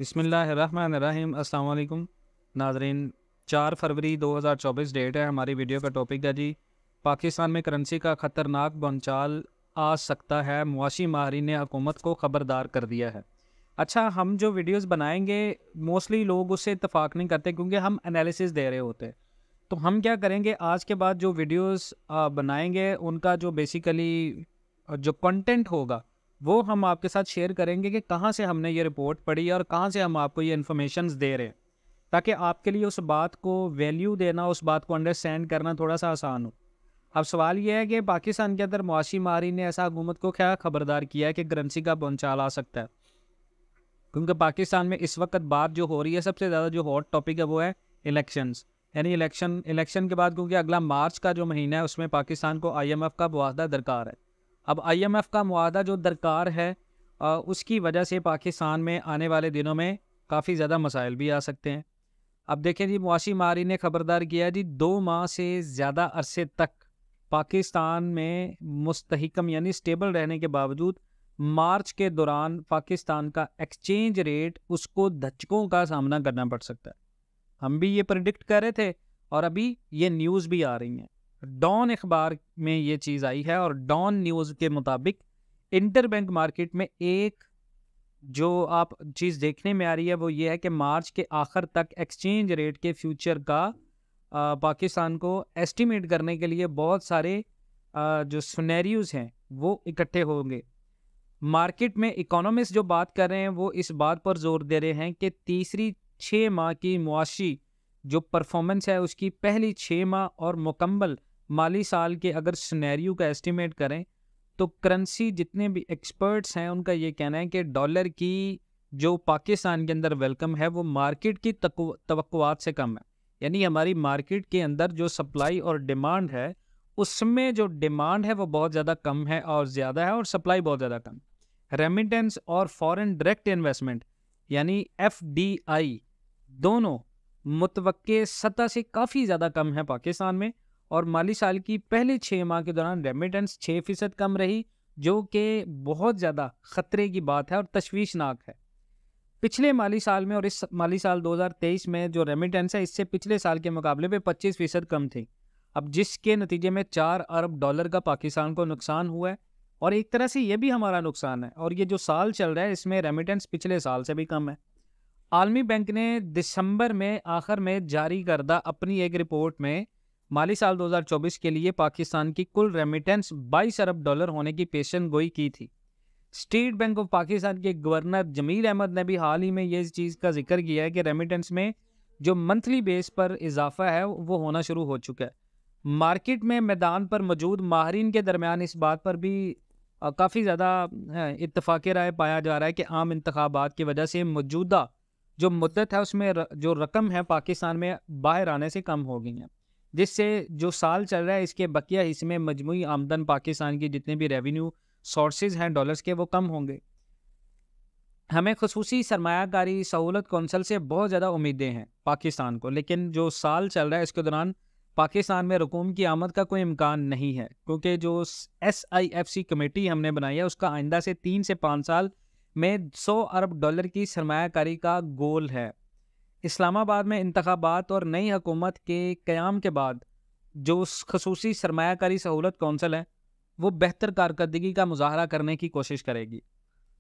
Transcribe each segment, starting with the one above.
بسم اللہ الرحمن الرحیم۔ السلام علیکم ناظرین، 4 فروری 2024 ڈیٹ ہے۔ ہماری ویڈیو کا ٹاپک ہے جی پاکستان میں کرنسی کا خطرناک بھونچال آ سکتا ہے، معاشی ماہرین نے حکومت کو خبردار کر دیا ہے۔ اچھا، ہم جو ویڈیوز بنائیں گے موسٹلی لوگ اس سے اتفاق نہیں کرتے کیونکہ ہم انالیسس دے رہے ہوتے ہیں۔ تو ہم کیا کریں گے، آج کے بعد جو ویڈیوز بنائیں گے ان کا جو بیسیکلی جو کنٹینٹ ہوگا وہ ہم آپ کے ساتھ شیئر کریں گے کہ کہاں سے ہم نے یہ رپورٹ پڑھی اور کہاں سے ہم آپ کو یہ انفارمیشنز دے رہے ہیں، تاکہ آپ کے لیے اس بات کو ویلیو دینا، اس بات کو انڈرسٹینڈ کرنا تھوڑا سا آسان ہو۔ اب سوال یہ ہے کہ پاکستان کے اندر معاشی ماہرین نے ایسا حکومت کو کیا خبردار کیا ہے کہ کرنسی کا بھونچال آ سکتا ہے، کیونکہ پاکستان میں اس وقت بات جو ہو رہی ہے، سب سے زیادہ جو ہاٹ ٹاپک ہے وہ ہے الیکشنز، یعنی الیکشن کے بعد، کیونکہ اگلا مارچ کا جو مہینہ ہے اس میں پاکستان کو IMF کا معاہدہ درکار ہے۔ اب IMF کا معاہدہ جو درکار ہے اس کی وجہ سے پاکستان میں آنے والے دنوں میں کافی زیادہ مسائل بھی آ سکتے ہیں۔ اب دیکھیں جی، معاشی ماہرین نے خبردار کیا جی 2 ماہ سے زیادہ عرصے تک پاکستان میں مستحکم یعنی سٹیبل رہنے کے باوجود مارچ کے دوران پاکستان کا ایکسچینج ریٹ اس کو دھچکوں کا سامنا کرنا پڑ سکتا ہے۔ ہم بھی یہ پریڈکٹ کر رہے تھے اور ابھی یہ نیوز بھی آ رہی ہیں۔ ڈان اخبار میں یہ چیز آئی ہے اور ڈان نیوز کے مطابق انٹر بینک مارکیٹ میں ایک جو آپ چیز دیکھنے میں آ رہی ہے وہ یہ ہے کہ مارچ کے آخر تک ایکسچینج ریٹ کے فیوچر کا پاکستان کو ایسٹیمیٹ کرنے کے لیے بہت سارے جو سینیریوز ہیں وہ اکٹھے ہوں گے۔ مارکیٹ میں اکانومسٹ جو بات کر رہے ہیں وہ اس بات پر زور دے رہے ہیں کہ تیسری 6 ماہ کی معاشی جو پرفارمنس ہے اس کی پہلی 6 ماہ اور مکمل مالی سال کے اگر سینیریو کا ایسٹیمیٹ کریں تو کرنسی، جتنے بھی ایکسپرٹس ہیں ان کا یہ کہنا ہے کہ ڈالر کی جو پاکستان کے اندر ویلکم ہے وہ مارکیٹ کی توقعات سے کم ہے، یعنی ہماری مارکیٹ کے اندر جو سپلائی اور ڈیمانڈ ہے اس میں جو ڈیمانڈ ہے وہ بہت زیادہ کم ہے اور زیادہ ہے، اور سپلائی بہت زیادہ کم۔ ریمیٹنس اور فورن ڈائریکٹ انویسٹمنٹ یعنی FDI دونوں متوقع سطح سے کافی زیادہ کم ہے پاکستان میں، اور مالی سال کی پہلے 6 ماہ کے دوران ریمیٹنس 6% کم رہی، جو کہ بہت زیادہ خطرے کی بات ہے اور تشویشناک ہے۔ پچھلے مالی سال میں اور اس مالی سال 2023 میں جو ریمیٹنس ہے اس سے پچھلے سال کے مقابلے میں 25% کم تھی، اب جس کے نتیجے میں $4 ارب کا پاکستان کو نقصان ہوا ہے، اور ایک طرح سے یہ بھی ہمارا نقصان ہے، اور یہ جو سال چل رہا ہے اس میں ریمیٹنس پچھلے سال سے بھی کم ہے۔ عالمی بینک نے دسمبر میں آخر میں جاری کردہ اپنی ایک رپورٹ میں مالی سال 2024 کے لیے پاکستان کی کل ریمیٹنس $22 ارب ہونے کی پیشن گوئی کی تھی۔ اسٹیٹ بینک آف پاکستان کے گورنر جمیل احمد نے بھی حال ہی میں یہ چیز کا ذکر کیا ہے کہ ریمیٹنس میں جو منتھلی بیس پر اضافہ ہے وہ ہونا شروع ہو چکا ہے۔ مارکیٹ میں میدان پر موجود ماہرین کے درمیان اس بات پر بھی کافی زیادہ اتفاق رائے پایا جا رہا ہے کہ عام انتخابات کی وجہ سے موجودہ جو مدت ہے اس میں جو رقم ہے پاکستان میں باہر آنے سے کم ہو گئی ہیں، جس سے جو سال چل رہا ہے اس کے بقیہ حصے میں مجموعی آمدن پاکستان کی جتنے بھی ریونیو سورسز ہیں ڈالرز کے وہ کم ہوں گے۔ ہمیں خصوصی سرمایہ کاری سہولت کونسل سے بہت زیادہ امیدیں ہیں پاکستان کو، لیکن جو سال چل رہا ہے اس کے دوران پاکستان میں رقوم کی آمد کا کوئی امکان نہیں ہے، کیونکہ جو SIFC کمیٹی ہم نے بنائی ہے اس کا آئندہ سے 3 سے 5 سال میں $100 ارب کی سرمایہ کاری کا گول ہے۔ اسلام آباد میں انتخابات اور نئی حکومت کے قیام کے بعد جو خصوصی سرمایہ کاری سہولت کونسل ہے وہ بہتر کارکردگی کا مظاہرہ کرنے کی کوشش کرے گی۔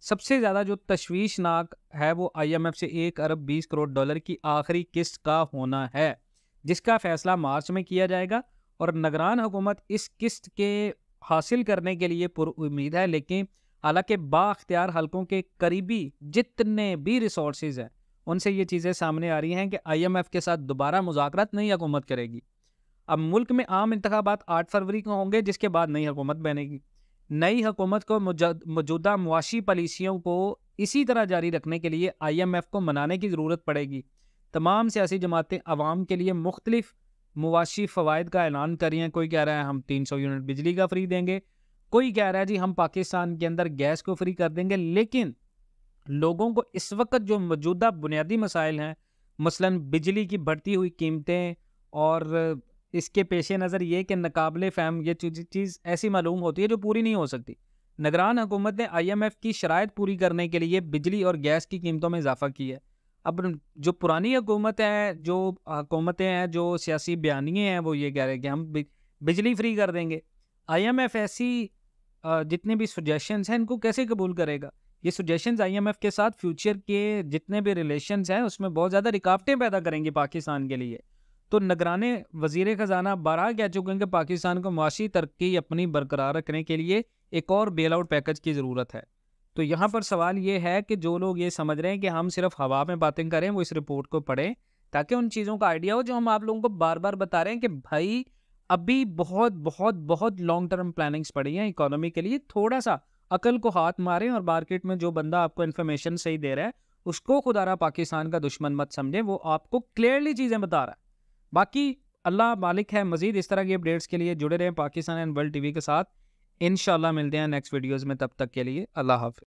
سب سے زیادہ جو تشویشناک ہے وہ IMF سے $1 ارب کی آخری قسط کا ہونا ہے، جس کا فیصلہ مارچ میں کیا جائے گا، اور نگران حکومت اس قسط کے حاصل کرنے کے لیے پر امید ہے، لیکن حالانکہ با اختیار حلقوں کے قریبی جتنے بھی ریسورسز ہیں ان سے یہ چیزیں سامنے آ رہی ہیں کہ IMF کے ساتھ دوبارہ مذاکرات نئی حکومت کرے گی۔ اب ملک میں عام انتخابات 8 فروری کو ہوں گے، جس کے بعد نئی حکومت بنے گی۔ نئی حکومت کو موجودہ معاشی پالیسیوں کو اسی طرح جاری رکھنے کے لیے IMF کو منانے کی ضرورت پڑے گی۔ تمام سیاسی جماعتیں عوام کے لیے مختلف معاشی فوائد کا اعلان کر رہی ہیں۔ کوئی کہہ رہا ہے ہم 300 یونٹ بجلی کا فری دیں گے، کوئی کہہ رہا ہے جی ہم پاکستان کے اندر گیس کو فری کر دیں گے، لیکن لوگوں کو اس وقت جو موجودہ بنیادی مسائل ہیں، مثلاً بجلی کی بڑھتی ہوئی قیمتیں، اور اس کے پیش نظر یہ کہ ناقابل فہم یہ چیز ایسی معلوم ہوتی ہے جو پوری نہیں ہو سکتی، نگران حکومت نے IMF کی شرائط پوری کرنے کے لیے بجلی اور گیس کی قیمتوں میں اضافہ کیا ہے. اب جو پرانی حکومتیں ہیں جو سیاسی بیانیے ہیں وہ یہ کہہ رہے ہیں کہ ہم بجلی فری کر دیں گے. IMF ایسی جتنے بھی سجیشنز ہیں ان کو کیسے قبول کرے گا؟ یہ سجیشنز IMF کے ساتھ فیوچر کے جتنے بھی ریلیشنز ہیں اس میں بہت زیادہ رکاوٹیں پیدا کریں گی پاکستان کے لیے. تو نگران وزیر خزانہ بارہا کہہ چکے ہیں کہ پاکستان کو معاشی ترقی اپنی برقرار رکھنے کے لیے ایک اور بیل آؤٹ پیکج کی ضرورت ہے. تو یہاں پر سوال یہ ہے کہ جو لوگ یہ سمجھ رہے ہیں کہ ہم صرف ہوا میں باتیں کریں وہ اس رپورٹ کو پڑھیں تاکہ ان چیزوں کا آئیڈیا ہو جو ہم آپ لوگوں کو بار بار بتا رہے ہیں کہ بھائی ابھی بہت بہت بہت لانگ ٹرم پلاننگز پڑی ہیں اکانومی کے لیے. تھوڑا سا عقل کو ہاتھ ماریں اور مارکیٹ میں جو بندہ آپ کو انفارمیشن صحیح دے رہا ہے اس کو خدا را پاکستان کا دشمن مت سمجھیں, وہ آپ کو کلیئرلی چیزیں بتا رہا ہے. باقی اللہ مالک ہے, مزید اس طرح کی اپڈیٹس کے لیے جڑے رہیں پاکستان اینڈ ورلڈ TV کے ساتھ. انشاءاللہ ملتے ہیں نیکسٹ ویڈیوز میں, تب تک کے لیے اللہ حافظ.